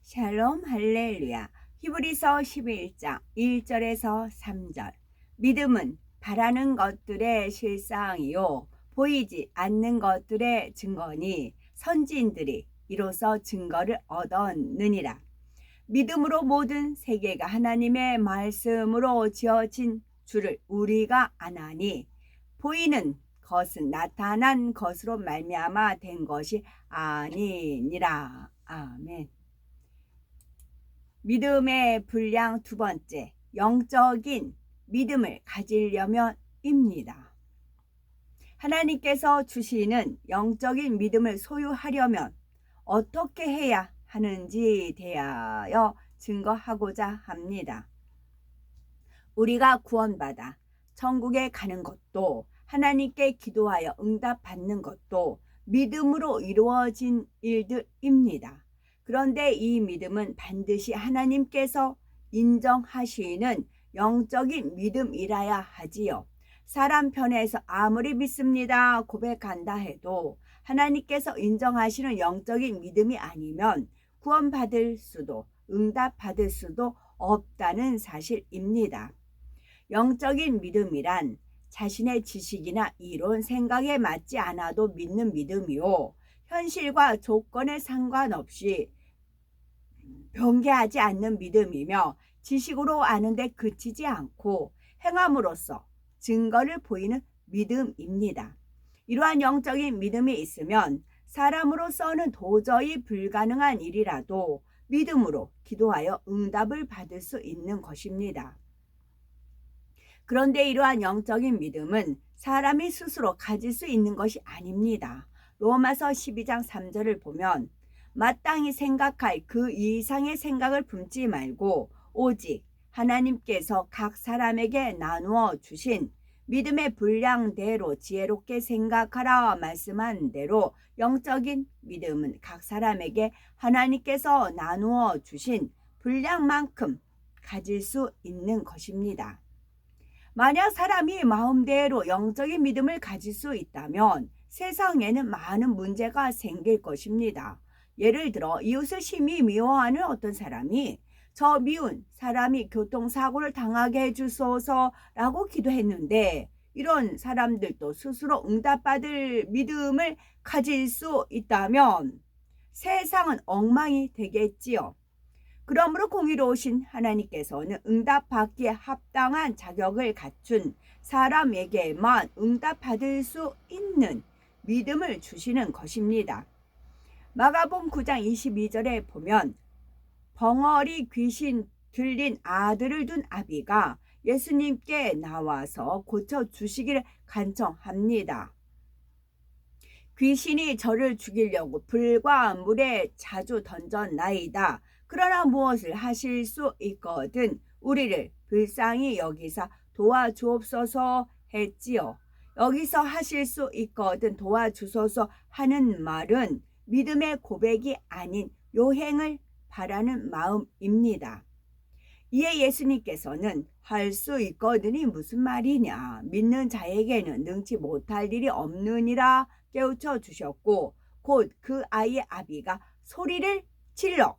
샬롬 할렐루야. 히브리서 11장 1절에서 3절. 믿음은 바라는 것들의 실상이요 보이지 않는 것들의 증거니 선지인들이 이로써 증거를 얻었느니라. 믿음으로 모든 세계가 하나님의 말씀으로 지어진 줄을 우리가 아나니 보이는 것은 나타난 것으로 말미암아 된 것이 아니니라. 아멘. 믿음의 분량 두 번째, 영적인 믿음을 가지려면입니다. 하나님께서 주시는 영적인 믿음을 소유하려면 어떻게 해야 하는지 대하여 증거하고자 합니다. 우리가 구원받아 천국에 가는 것도 하나님께 기도하여 응답받는 것도 믿음으로 이루어진 일들입니다. 그런데 이 믿음은 반드시 하나님께서 인정하시는 영적인 믿음이라야 하지요. 사람 편에서 아무리 믿습니다 고백한다 해도 하나님께서 인정하시는 영적인 믿음이 아니면 구원받을 수도 응답받을 수도 없다는 사실입니다. 영적인 믿음이란 자신의 지식이나 이론, 생각에 맞지 않아도 믿는 믿음이요. 현실과 조건에 상관없이 변개하지 않는 믿음이며 지식으로 아는데 그치지 않고 행함으로써 증거를 보이는 믿음입니다. 이러한 영적인 믿음이 있으면 사람으로서는 도저히 불가능한 일이라도 믿음으로 기도하여 응답을 받을 수 있는 것입니다. 그런데 이러한 영적인 믿음은 사람이 스스로 가질 수 있는 것이 아닙니다. 로마서 12장 3절을 보면 마땅히 생각할 그 이상의 생각을 품지 말고 오직 하나님께서 각 사람에게 나누어 주신 믿음의 분량대로 지혜롭게 생각하라 말씀한 대로 영적인 믿음은 각 사람에게 하나님께서 나누어 주신 분량만큼 가질 수 있는 것입니다. 만약 사람이 마음대로 영적인 믿음을 가질 수 있다면 세상에는 많은 문제가 생길 것입니다. 예를 들어 이웃을 심히 미워하는 어떤 사람이 저 미운 사람이 교통사고를 당하게 해주소서라고 기도했는데 이런 사람들도 스스로 응답받을 믿음을 가질 수 있다면 세상은 엉망이 되겠지요. 그러므로 공의로우신 하나님께서는 응답받기에 합당한 자격을 갖춘 사람에게만 응답받을 수 있는 믿음을 주시는 것입니다. 마가복음 9장 22절에 보면 벙어리 귀신 들린 아들을 둔 아비가 예수님께 나와서 고쳐주시기를 간청합니다. 귀신이 저를 죽이려고 불과 물에 자주 던졌나이다. 그러나 무엇을 하실 수 있거든 우리를 불쌍히 여기사 도와주옵소서 했지요. 여기서 하실 수 있거든 도와주소서 하는 말은 믿음의 고백이 아닌 요행을 바라는 마음입니다. 이에 예수님께서는 할 수 있거든이 무슨 말이냐, 믿는 자에게는 능치 못할 일이 없느니라 깨우쳐 주셨고 곧 그 아이의 아비가 소리를 질러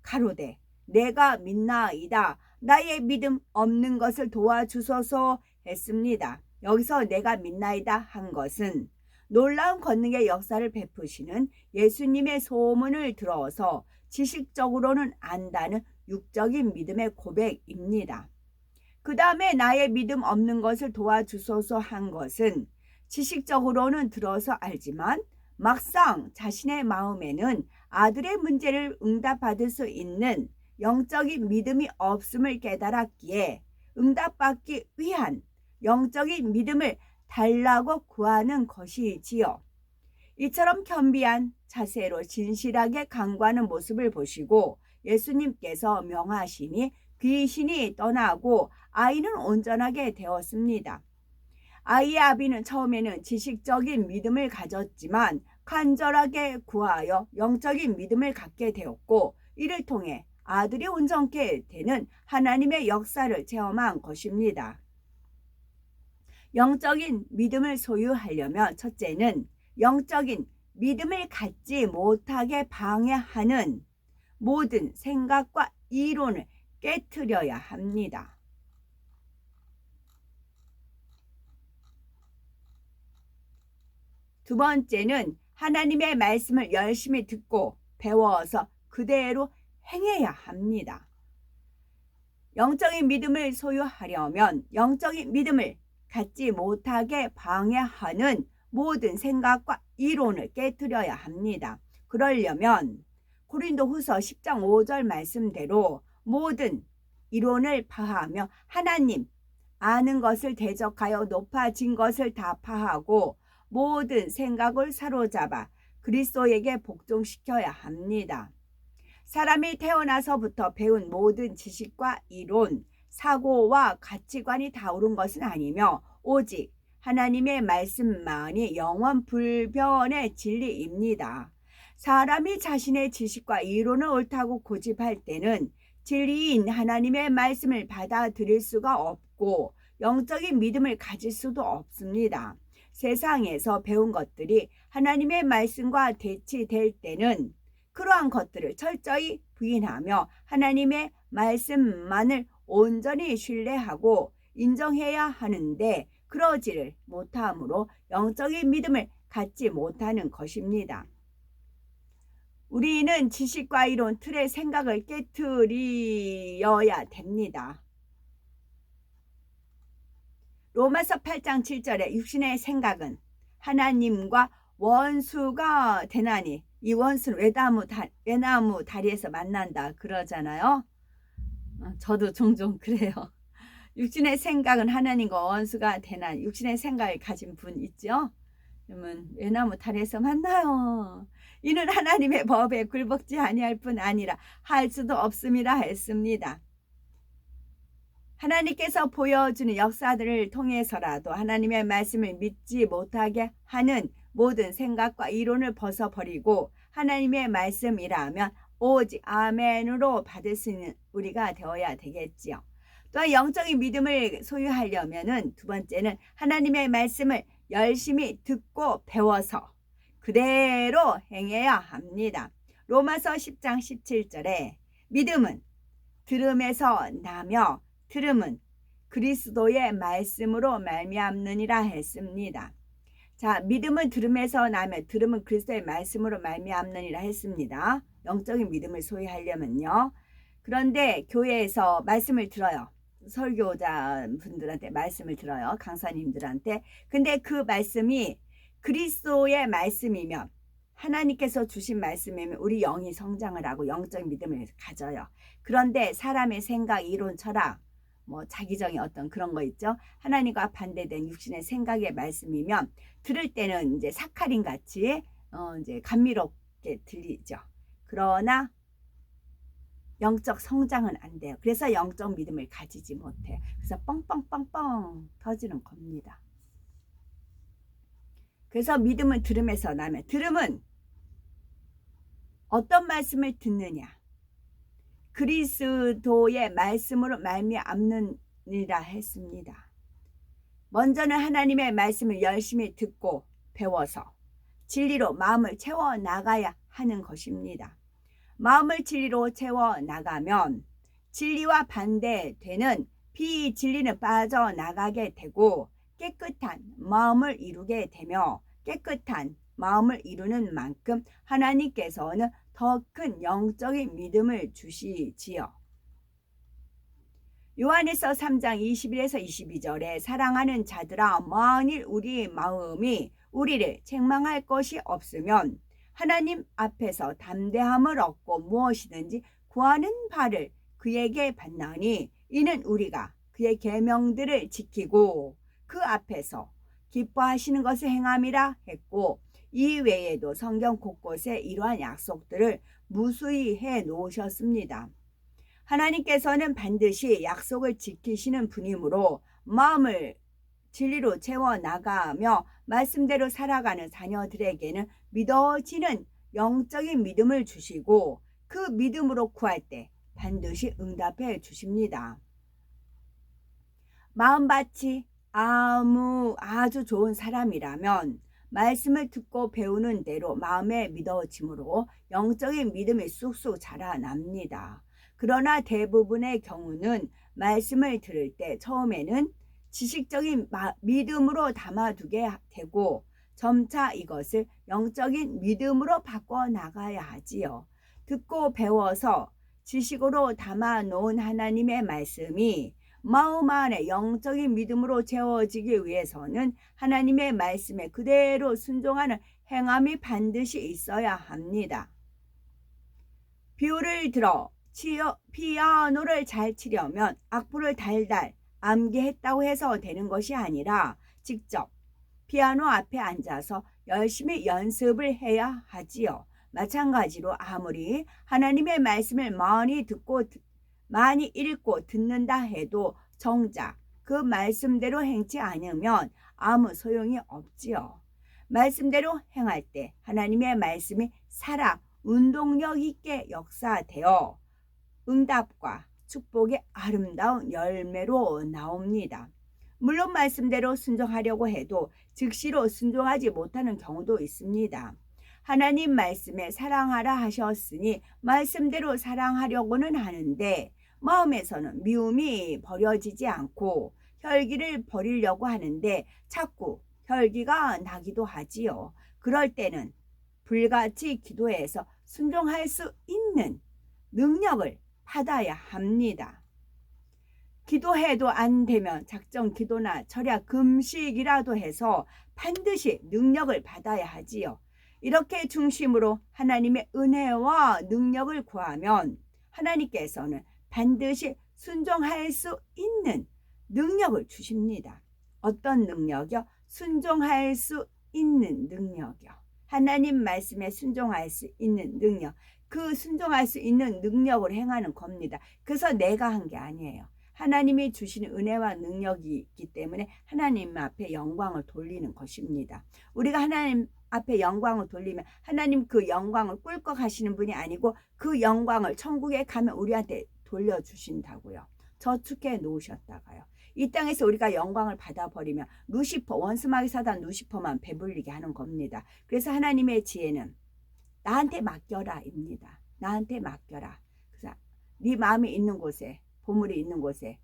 가로되 내가 믿나이다 나의 믿음 없는 것을 도와주소서 했습니다. 여기서 내가 믿나이다 한 것은 놀라운 권능의 역사를 베푸시는 예수님의 소문을 들어서 지식적으로는 안다는 육적인 믿음의 고백입니다. 그 다음에 나의 믿음 없는 것을 도와주소서 한 것은 지식적으로는 들어서 알지만 막상 자신의 마음에는 아들의 문제를 응답받을 수 있는 영적인 믿음이 없음을 깨달았기에 응답받기 위한 영적인 믿음을 달라고 구하는 것이지요. 이처럼 겸비한 자세로 진실하게 간구하는 모습을 보시고 예수님께서 명하시니 귀신이 떠나고 아이는 온전하게 되었습니다. 아이의 아비는 처음에는 지식적인 믿음을 가졌지만 간절하게 구하여 영적인 믿음을 갖게 되었고 이를 통해 아들이 온전케 되는 하나님의 역사를 체험한 것입니다. 영적인 믿음을 소유하려면 첫째는 영적인 믿음을 갖지 못하게 방해하는 모든 생각과 이론을 깨트려야 합니다. 두 번째는 하나님의 말씀을 열심히 듣고 배워서 그대로 행해야 합니다. 영적인 믿음을 소유하려면 영적인 믿음을 갖지 못하게 방해하는 모든 생각과 이론을 깨트려야 합니다. 그러려면 고린도후서 10장 5절 말씀대로 모든 이론을 파하며 하나님 아는 것을 대적하여 높아진 것을 다 파하고 모든 생각을 사로잡아 그리스도에게 복종시켜야 합니다. 사람이 태어나서부터 배운 모든 지식과 이론, 사고와 가치관이 다 옳은 것은 아니며 오직 하나님의 말씀만이 영원 불변의 진리입니다. 사람이 자신의 지식과 이론을 옳다고 고집할 때는 진리인 하나님의 말씀을 받아들일 수가 없고 영적인 믿음을 가질 수도 없습니다. 세상에서 배운 것들이 하나님의 말씀과 대치될 때는 그러한 것들을 철저히 부인하며 하나님의 말씀만을 온전히 신뢰하고 인정해야 하는데 그러지를 못함으로 영적인 믿음을 갖지 못하는 것입니다. 우리는 지식과 이론 틀의 생각을 깨트려야 됩니다. 로마서 8장 7절에 육신의 생각은 하나님과 원수가 되나니 이 원수는 외나무 다리에서 만난다 그러잖아요. 저도 종종 그래요. 육신의 생각은 하나님과 원수가 되나니 육신의 생각을 가진 분 있죠. 그러면 외나무 다리에서 만나요. 이는 하나님의 법에 굴복지 아니할 뿐 아니라 할 수도 없음이라 했습니다. 하나님께서 보여주는 역사들을 통해서라도 하나님의 말씀을 믿지 못하게 하는 모든 생각과 이론을 벗어버리고 하나님의 말씀이라면 오직 아멘으로 받을 수 있는 우리가 되어야 되겠지요. 또한 영적인 믿음을 소유하려면 두 번째는 하나님의 말씀을 열심히 듣고 배워서 그대로 행해야 합니다. 로마서 10장 17절에 믿음은 들음에서 나며 들음은 그리스도의 말씀으로 말미암느니라 했습니다. 자, 믿음은 들음에서 나며 들음은 그리스도의 말씀으로 말미암느니라 했습니다. 영적인 믿음을 소유하려면요. 그런데 교회에서 말씀을 들어요. 설교자 분들한테 말씀을 들어요. 강사님들한테. 근데 그 말씀이 그리스도의 말씀이면 하나님께서 주신 말씀이면 우리 영이 성장을 하고 영적 믿음을 가져요. 그런데 사람의 생각, 이론, 철학, 자기정의 어떤 그런 거 있죠. 하나님과 반대된 육신의 생각의 말씀이면 들을 때는 이제 사카린 같이 이제 감미롭게 들리죠. 그러나 영적 성장은 안 돼요. 그래서 영적 믿음을 가지지 못해요. 그래서 뻥뻥뻥뻥 터지는 겁니다. 그래서 믿음은 들음에서 나면 들음은 어떤 말씀을 듣느냐? 그리스도의 말씀으로 말미암느니라 했습니다. 먼저는 하나님의 말씀을 열심히 듣고 배워서 진리로 마음을 채워 나가야 하는 것입니다. 마음을 진리로 채워 나가면 진리와 반대되는 비진리는 빠져나가게 되고 깨끗한 마음을 이루게 되며 깨끗한 마음을 이루는 만큼 하나님께서는 더 큰 영적인 믿음을 주시지요. 요한에서 3장 21에서 22절에 사랑하는 자들아 만일 우리 마음이 우리를 책망할 것이 없으면 하나님 앞에서 담대함을 얻고 무엇이든지 구하는 바를 그에게 받나니 이는 우리가 그의 계명들을 지키고 그 앞에서 기뻐하시는 것을 행함이라 했고 이 외에도 성경 곳곳에 이러한 약속들을 무수히 해 놓으셨습니다. 하나님께서는 반드시 약속을 지키시는 분이므로 마음을 진리로 채워 나가며 말씀대로 살아가는 자녀들에게는 믿어지는 영적인 믿음을 주시고 그 믿음으로 구할 때 반드시 응답해 주십니다. 마음밭이 아주 좋은 사람이라면 말씀을 듣고 배우는 대로 마음에 믿어짐으로 영적인 믿음이 쑥쑥 자라납니다. 그러나 대부분의 경우는 말씀을 들을 때 처음에는 지식적인 믿음으로 담아두게 되고 점차 이것을 영적인 믿음으로 바꿔 나가야 하지요. 듣고 배워서 지식으로 담아 놓은 하나님의 말씀이 마음 안에 영적인 믿음으로 채워지기 위해서는 하나님의 말씀에 그대로 순종하는 행함이 반드시 있어야 합니다. 비유를 들어 피아노를 잘 치려면 악보를 달달 암기했다고 해서 되는 것이 아니라 직접 피아노 앞에 앉아서 열심히 연습을 해야 하지요. 마찬가지로 아무리 하나님의 말씀을 많이 읽고 듣는다 해도 정작 그 말씀대로 행치 않으면 아무 소용이 없지요. 말씀대로 행할 때 하나님의 말씀이 살아 운동력 있게 역사되어 응답과 축복의 아름다운 열매로 나옵니다. 물론 말씀대로 순종하려고 해도 즉시로 순종하지 못하는 경우도 있습니다. 하나님 말씀에 사랑하라 하셨으니 말씀대로 사랑하려고는 하는데 마음에서는 미움이 버려지지 않고 혈기를 버리려고 하는데 자꾸 혈기가 나기도 하지요. 그럴 때는 불같이 기도해서 순종할 수 있는 능력을 받아야 합니다. 기도해도 안 되면 작정 기도나 철야 금식이라도 해서 반드시 능력을 받아야 하지요. 이렇게 중심으로 하나님의 은혜와 능력을 구하면 하나님께서는 반드시 순종할 수 있는 능력을 주십니다. 어떤 능력이요? 순종할 수 있는 능력이요. 하나님 말씀에 순종할 수 있는 능력. 그 순종할 수 있는 능력을 행하는 겁니다. 그래서 내가 한 게 아니에요. 하나님이 주시는 은혜와 능력이 있기 때문에 하나님 앞에 영광을 돌리는 것입니다. 우리가 하나님 앞에 영광을 돌리면 하나님 그 영광을 꿀꺽 하시는 분이 아니고 그 영광을 천국에 가면 우리한테 돌려주신다고요. 저축해 놓으셨다가요. 이 땅에서 우리가 영광을 받아버리면 루시퍼, 원수마귀 사단 루시퍼만 배불리게 하는 겁니다. 그래서 하나님의 지혜는 나한테 맡겨라입니다. 나한테 맡겨라. 그래서 네 마음이 있는 곳에, 보물이 있는 곳에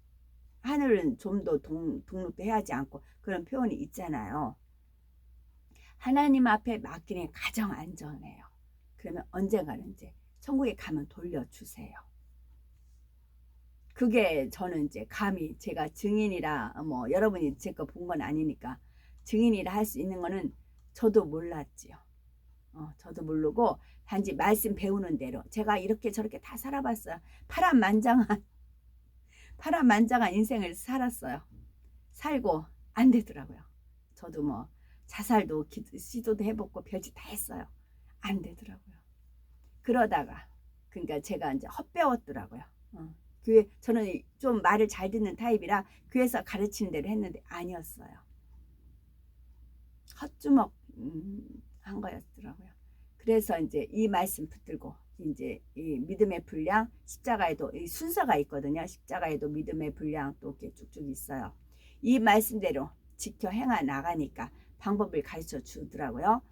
하늘은 좀 더 독립도 해야지 않고 그런 표현이 있잖아요. 하나님 앞에 맡기는 가장 안전해요. 그러면 언젠가는 이제 천국에 가면 돌려주세요. 그게 저는 이제 감히 제가 증인이라 뭐 여러분이 제 거 본 건 아니니까 증인이라 할 수 있는 거는 저도 몰랐지요. 저도 모르고 단지 말씀 배우는 대로 제가 이렇게 저렇게 다 살아봤어요. 파란만장한 인생을 살았어요. 살고 안 되더라고요. 저도 뭐 자살도 시도도 해보고 별짓 다 했어요. 안 되더라고요. 그러다가 그러니까 제가 이제 헛배웠더라고요. 교회 저는 좀 말을 잘 듣는 타입이라 교회에서 가르치는 대로 했는데 아니었어요. 헛주먹 한 거였더라고요. 그래서 이제 이 말씀 붙들고 이제 이 믿음의 분량 십자가에도 이 순서가 있거든요. 십자가에도 믿음의 분량 또 이렇게 쭉쭉 있어요. 이 말씀대로 지켜 행하 나가니까 방법을 가르쳐 주더라고요.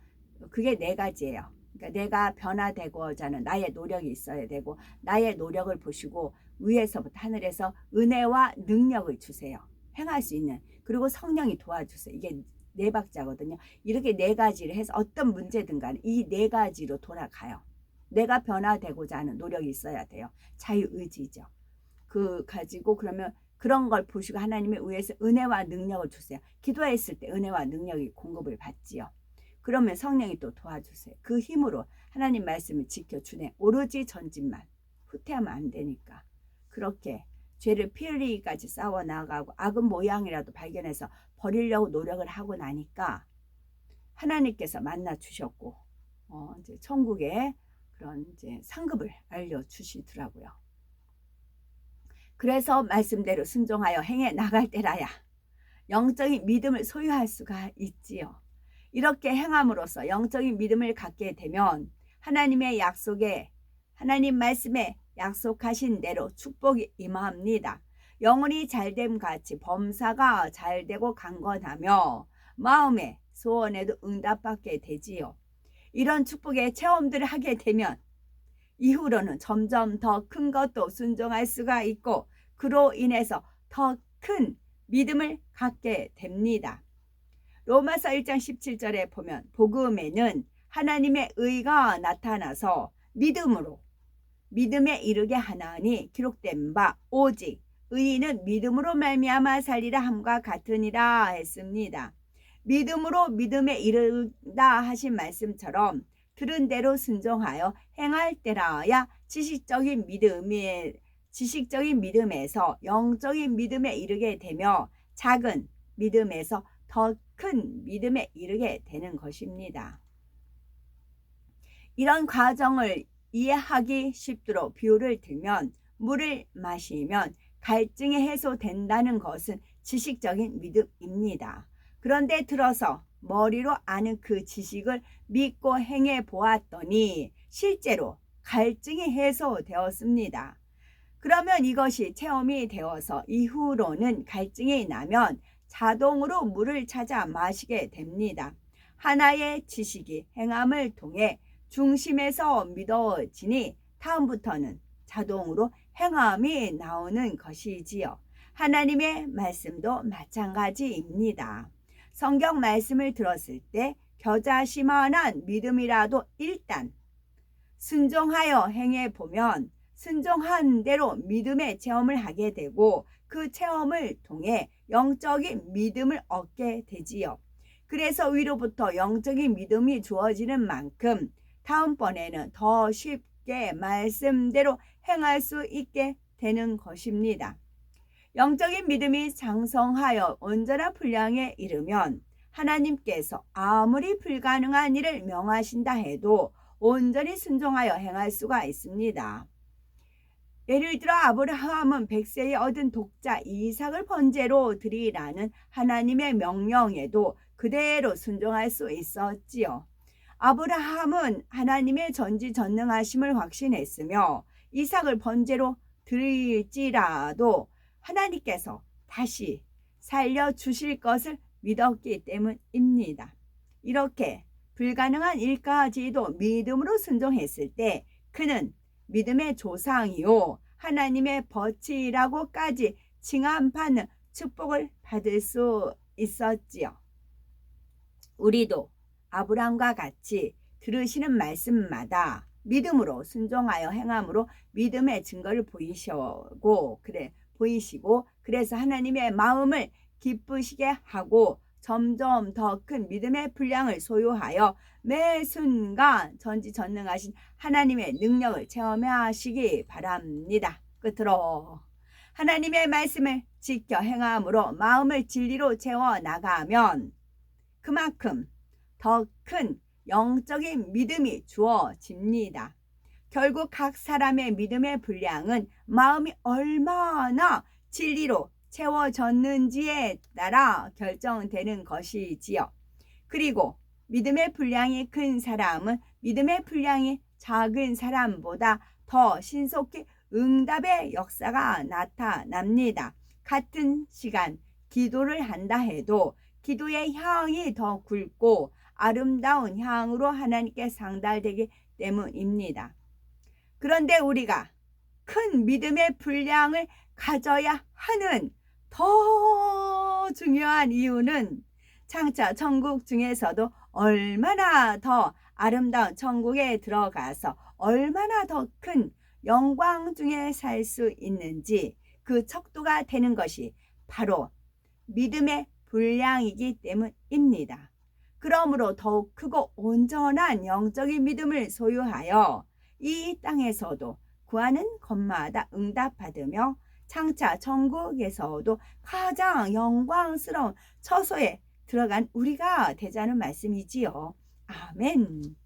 그게 4가지예요. 그러니까 내가 변화되고자 하는 나의 노력이 있어야 되고 나의 노력을 보시고 위에서부터 하늘에서 은혜와 능력을 주세요. 행할 수 있는. 그리고 성령이 도와주세요. 이게 4박자거든요. 이렇게 4가지를 해서 어떤 문제든 간에 이 4가지로 돌아가요. 내가 변화되고자 하는 노력이 있어야 돼요. 자유의지죠. 그 가지고 그러면 그런 걸 보시고 하나님의 위에서 은혜와 능력을 주세요. 기도했을 때 은혜와 능력이 공급을 받지요. 그러면 성령이 또 도와주세요. 그 힘으로 하나님 말씀을 지켜주네. 오로지 전진만. 후퇴하면 안 되니까. 그렇게 죄를 피 흘리기까지 싸워나가고 악은 모양이라도 발견해서 버리려고 노력을 하고 나니까 하나님께서 만나 주셨고 이제 천국에 그런 이제 상급을 알려주시더라고요. 그래서 말씀대로 순종하여 행해 나갈 때라야 영적인 믿음을 소유할 수가 있지요. 이렇게 행함으로써 영적인 믿음을 갖게 되면 하나님의 약속에 하나님 말씀에 약속하신 대로 축복이 임합니다. 영혼이 잘됨 같이 범사가 잘되고 강건하며 마음의 소원에도 응답받게 되지요. 이런 축복의 체험들을 하게 되면 이후로는 점점 더 큰 것도 순종할 수가 있고 그로 인해서 더 큰 믿음을 갖게 됩니다. 로마서 1장 17절에 보면 복음에는 하나님의 의가 나타나서 믿음에 이르게 하나니 기록된 바 오직 의인은 믿음으로 말미암아 살리라 함과 같으니라 했습니다. 믿음으로 믿음에 이른다 하신 말씀처럼 들은 대로 순종하여 행할 때라야 지식적인 믿음에서 영적인 믿음에 이르게 되며 작은 믿음에서 더 큰 믿음에 이르게 되는 것입니다. 이런 과정을 이해하기 쉽도록 비유를 들면 물을 마시면 갈증이 해소된다는 것은 지식적인 믿음입니다. 그런데 들어서 머리로 아는 그 지식을 믿고 행해 보았더니 실제로 갈증이 해소되었습니다. 그러면 이것이 체험이 되어서 이후로는 갈증이 나면 자동으로 물을 찾아 마시게 됩니다. 하나의 지식이 행함을 통해 중심에서 믿어지니 다음부터는 자동으로 행함이 나오는 것이지요. 하나님의 말씀도 마찬가지입니다. 성경 말씀을 들었을 때 겨자씨만한 믿음이라도 일단 순종하여 행해보면 순종한 대로 믿음의 체험을 하게 되고 그 체험을 통해 영적인 믿음을 얻게 되지요. 그래서 위로부터 영적인 믿음이 주어지는 만큼 다음번에는 더 쉽게 말씀대로 행할 수 있게 되는 것입니다. 영적인 믿음이 장성하여 온전한 분량에 이르면 하나님께서 아무리 불가능한 일을 명하신다 해도 온전히 순종하여 행할 수가 있습니다. 예를 들어 아브라함은 100세에 얻은 독자 이삭을 번제로 드리라는 하나님의 명령에도 그대로 순종할 수 있었지요. 아브라함은 하나님의 전지전능하심을 확신했으며 이삭을 번제로 드릴지라도 하나님께서 다시 살려주실 것을 믿었기 때문입니다. 이렇게 불가능한 일까지도 믿음으로 순종했을 때 그는 믿음의 조상이요 하나님의 벗이라고까지 칭함받는 축복을 받을 수 있었지요. 우리도 아브라함과 같이 들으시는 말씀마다 믿음으로 순종하여 행함으로 믿음의 증거를 보이시고 그래서 하나님의 마음을 기쁘시게 하고 점점 더 큰 믿음의 분량을 소유하여 매 순간 전지전능하신 하나님의 능력을 체험하시기 바랍니다. 끝으로 하나님의 말씀을 지켜 행함으로 마음을 진리로 채워나가면 그만큼 더 큰 영적인 믿음이 주어집니다. 결국 각 사람의 믿음의 분량은 마음이 얼마나 진리로 채워졌는지에 따라 결정되는 것이지요. 그리고 믿음의 분량이 큰 사람은 믿음의 분량이 작은 사람보다 더 신속히 응답의 역사가 나타납니다. 같은 시간 기도를 한다 해도 기도의 향이 더 굵고 아름다운 향으로 하나님께 상달되기 때문입니다. 그런데 우리가 큰 믿음의 분량을 가져야 하는 더 중요한 이유는 장차 천국 중에서도 얼마나 더 아름다운 천국에 들어가서 얼마나 더 큰 영광 중에 살 수 있는지 그 척도가 되는 것이 바로 믿음의 분량이기 때문입니다. 그러므로 더욱 크고 온전한 영적인 믿음을 소유하여 이 땅에서도 구하는 것마다 응답받으며 장차 천국에서도 가장 영광스러운 처소에 들어간 우리가 되자는 말씀이지요. 아멘.